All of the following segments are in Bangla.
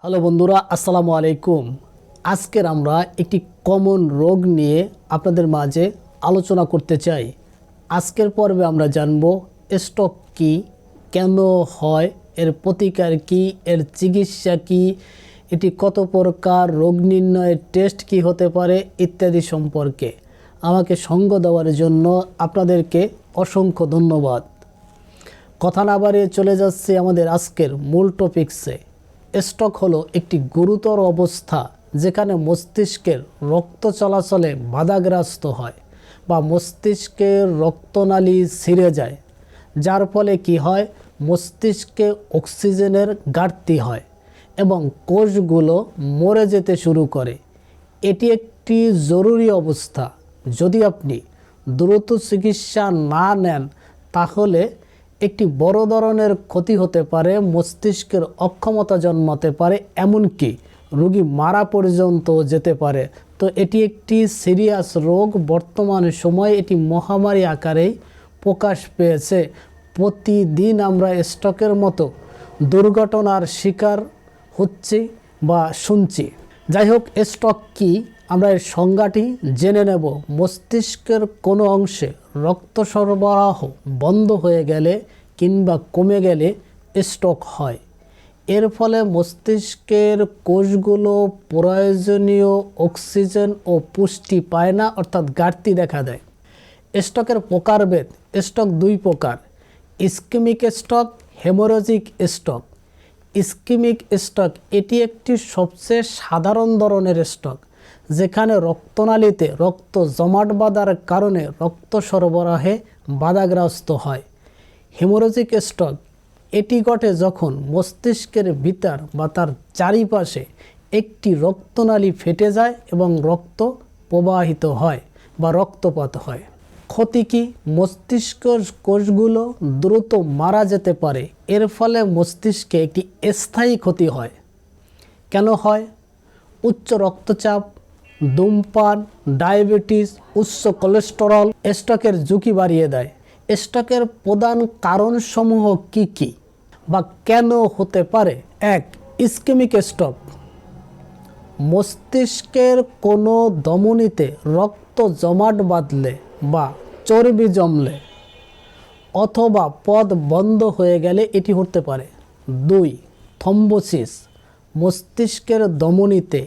হ্যালো বন্ধুরা, আসসালামু আলাইকুম। আজকের আমরা একটি কমন রোগ নিয়ে আপনাদের মাঝে আলোচনা করতে চাই। আজকের পর্বে আমরা জানব স্ট্রোক কী, কেন হয়, এর প্রতিকার কী, এর চিকিৎসা কী, এটি কত প্রকার, রোগ নির্ণয়ের টেস্ট কী হতে পারে ইত্যাদি সম্পর্কে আমাকে সঙ্গ দেওয়ার জন্য আপনাদেরকে অসংখ্য ধন্যবাদ। কথা না বাড়িয়ে চলে যাচ্ছে আমাদের আজকের মূল টপিকসে। স্ট্রোক হলো একটি গুরুতর অবস্থা যেখানে মস্তিষ্কের রক্ত চলাচলে বাধাগ্রস্ত হয় বা মস্তিষ্কের রক্তনালী ছিঁড়ে যায়, যার ফলে কি হয়, মস্তিষ্কে অক্সিজেনের ঘাটতি হয় এবং কোষগুলো মরে যেতে শুরু করে। এটি একটি জরুরি অবস্থা। যদি আপনি দ্রুত চিকিৎসা না নেন তাহলে একটি বড় ধরনের ক্ষতি হতে পারে, মস্তিষ্কের অক্ষমতা জন্মাতে পারে, এমনকি রোগী মারা পর্যন্ত যেতে পারে। তো এটি একটি সিরিয়াস রোগ। বর্তমান সময়ে এটি মহামারী আকারেই প্রকাশ পেয়েছে। প্রতিদিন আমরা স্ট্রোকের মতো দুর্ঘটনার শিকার হচ্ছি বা শুনছি। যাই হোক, স্ট্রোক কী, আমরা এর সংজ্ঞাটি জেনে নেব। মস্তিষ্কের কোনো অংশে রক্ত সরবরাহ বন্ধ হয়ে গেলে কিংবা কমে গেলে স্ট্রোক হয়। এর ফলে মস্তিষ্কের কোষগুলো প্রয়োজনীয় অক্সিজেন ও পুষ্টি পায় না, অর্থাৎ ঘাটতি দেখা দেয়। স্ট্রোকের প্রকারভেদ। স্ট্রোক দুই প্রকার: ischaemic stroke, haemorrhagic stroke. Ischaemic stroke এটি একটি সবচেয়ে সাধারণ ধরনের স্ট্রোক, যেখানে রক্তনালীতে রক্ত জমাট বাঁধার কারণে রক্ত সরবরাহে বাধাগ্রস্ত হয়। হেমোরেজিক স্ট্রোক এটি ঘটে যখন মস্তিষ্কের ভিতর বা তার চারিপাশে একটি রক্তনালী ফেটে যায় এবং রক্ত প্রবাহিত হয় বা রক্তপাত হয়। ক্ষতি কী? মস্তিষ্ক কোষগুলো দ্রুত মারা যেতে পারে। এর ফলে মস্তিষ্কে একটি স্থায়ী ক্ষতি হয়। কেন হয়? উচ্চ রক্তচাপ, ধূমপান, ডায়াবেটিস, উচ্চ কোলেস্টেরল স্ট্রোকের ঝুঁকি বাড়িয়ে দেয়। স্ট্রোকের প্রধান কারণসমূহ কি কি বা কেন হতে পারে? 1. Ischaemic stroke. মস্তিষ্কের কোনো ধমনীতে রক্ত জমাট বাঁধলে বা চর্বি জমলে অথবা পথ বন্ধ হয়ে গেলে এটি হতে পারে। 2. থ্রম্বোসিস। মস্তিষ্কের ধমনীতে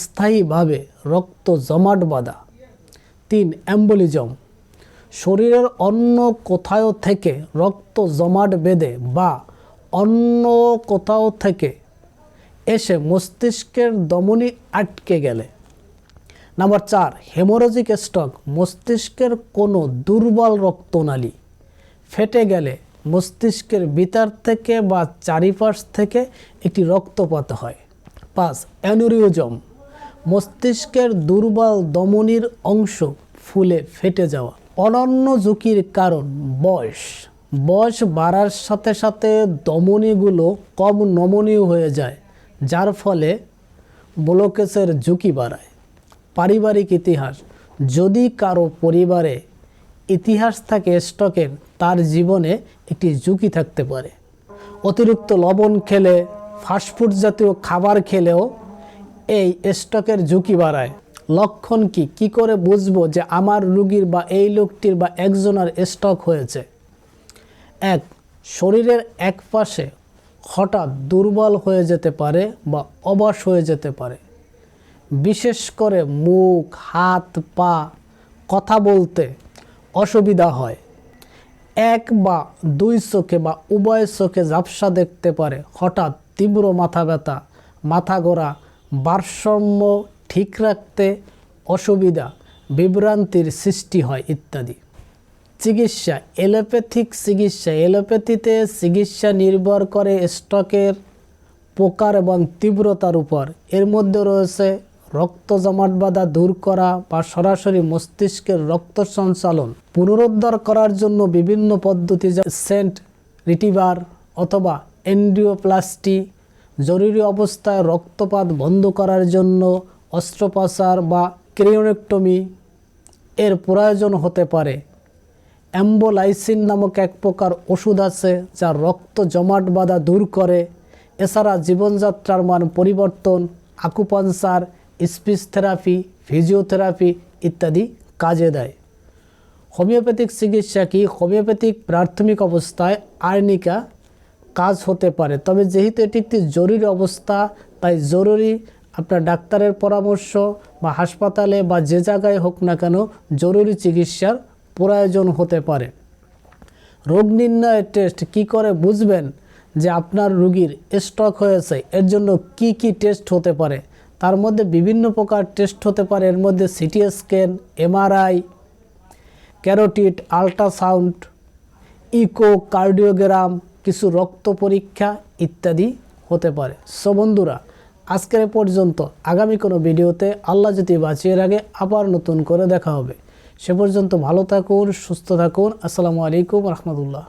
স্থায়ীভাবে রক্ত জমাট বাঁধা। 3. এম্বোলিজম। শরীরের অন্য কোথাও থেকে রক্ত জমাট বেঁধে বা অন্য কোথাও থেকে এসে মস্তিষ্কের ধমনী আটকে গেলে। নাম্বার 4. Haemorrhagic stroke. মস্তিষ্কের কোনো দুর্বল রক্তনালী ফেটে গেলে মস্তিষ্কের ভিতর থেকে বা চারিপাশ থেকে একটি রক্তপাত হয়। 5. অ্যানিউরিজম। মস্তিষ্কের দুর্বল ধমনীর অংশ ফুলে ফেটে যাওয়া। অনন্য ঝুঁকির কারণ বয়স বাড়ার সাথে সাথে ধমনীগুলো কম নমনীয় হয়ে যায়, যার ফলে ব্লকেজের ঝুঁকি বাড়ায়। পারিবারিক ইতিহাস। যদি কারো পরিবারে ইতিহাস থাকে স্ট্রোকের, তার জীবনে একটি ঝুঁকি থাকতে পারে। অতিরিক্ত লবণ খেলে, ফাস্টফুড জাতীয় খাবার খেলেও এই স্ট্রোকের ঝুঁকি বাড়ায়। লক্ষণ কি? কি করে বুঝবো যে আমার রোগীর বা এই লোকটির বা একজনের স্ট্রোক হয়েছে? 1. শরীরের এক পাশে হঠাৎ দুর্বল হয়ে যেতে পারে বা অবশ হয়ে যেতে পারে। বিশেষ করে মুখ, হাত, পা, কথা বলতে অসুবিধা হয়। 1 বা 2 চোখে বা উভয় চোখে ঝাপসা দেখতে পারে। হঠাৎ তীব্র মাথা ব্যথা, মাথা ঘোরা, ভারসাম্য ঠিক রাখতে অসুবিধা, বিভ্রান্তির সৃষ্টি হয় ইত্যাদি। চিকিৎসা। এলোপ্যাথিক চিকিৎসা। এলোপ্যাথিতে চিকিৎসা নির্ভর করে স্ট্রোকের প্রকার এবং তীব্রতার উপর। এর মধ্যে রয়েছে রক্ত জমাট বাঁধা দূর করা বা সরাসরি মস্তিষ্কের রক্ত সঞ্চালন পুনরুদ্ধার করার জন্য বিভিন্ন পদ্ধতি, যা সেন্ট রিটিভার অথবা এন্ডিওপ্লাস্টি। জরুরি অবস্থায় রক্তপাত বন্ধ করার জন্য অস্ত্রোপচার বা ক্রিওনেক্টমি এর প্রয়োজন হতে পারে। অ্যাম্বোলাইসিন নামক এক প্রকার ওষুধ আছে যা রক্ত জমাট বাঁধা দূর করে এছাড়া জীবনযাত্রার মান পরিবর্তন, আকুপাঞ্চার, স্পিচ থেরাপি, ফিজিওথেরাপি ইত্যাদি কাজে দেয়। হোমিওপ্যাথিক চিকিৎসা কি? হোমিওপ্যাথিক প্রাথমিক অবস্থায় আর্নিকা কাজ হতে পারে, তবে যেহেতু এটি একটি জরুরি অবস্থা তাই জরুরি আপনার ডাক্তারের পরামর্শ বা হাসপাতালে বা যে জায়গায় হোক না কেন জরুরি চিকিৎসার প্রয়োজন হতে পারে। রোগ নির্ণয়ের টেস্ট কি করে বুঝবেন যে আপনার রোগীর স্ট্রোক হয়েছে? এর জন্য কি কি টেস্ট হতে পারে? তার মধ্যে বিভিন্ন প্রকার টেস্ট হতে পারে। এর মধ্যে CT scan, MRI, carotid, ultrasound, echocardiogram, কিছু রক্ত পরীক্ষা ইত্যাদি হতে পারে। সো বন্ধুরা, আজকের এ পর্যন্ত। আগামী কোনো ভিডিওতে আল্লাহ যদি বাঁচিয়ে রাখে আবার নতুন করে দেখা হবে। সে পর্যন্ত ভালো থাকুন, সুস্থ থাকুন। আসসালামু আলাইকুম রহমতুল্লাহ।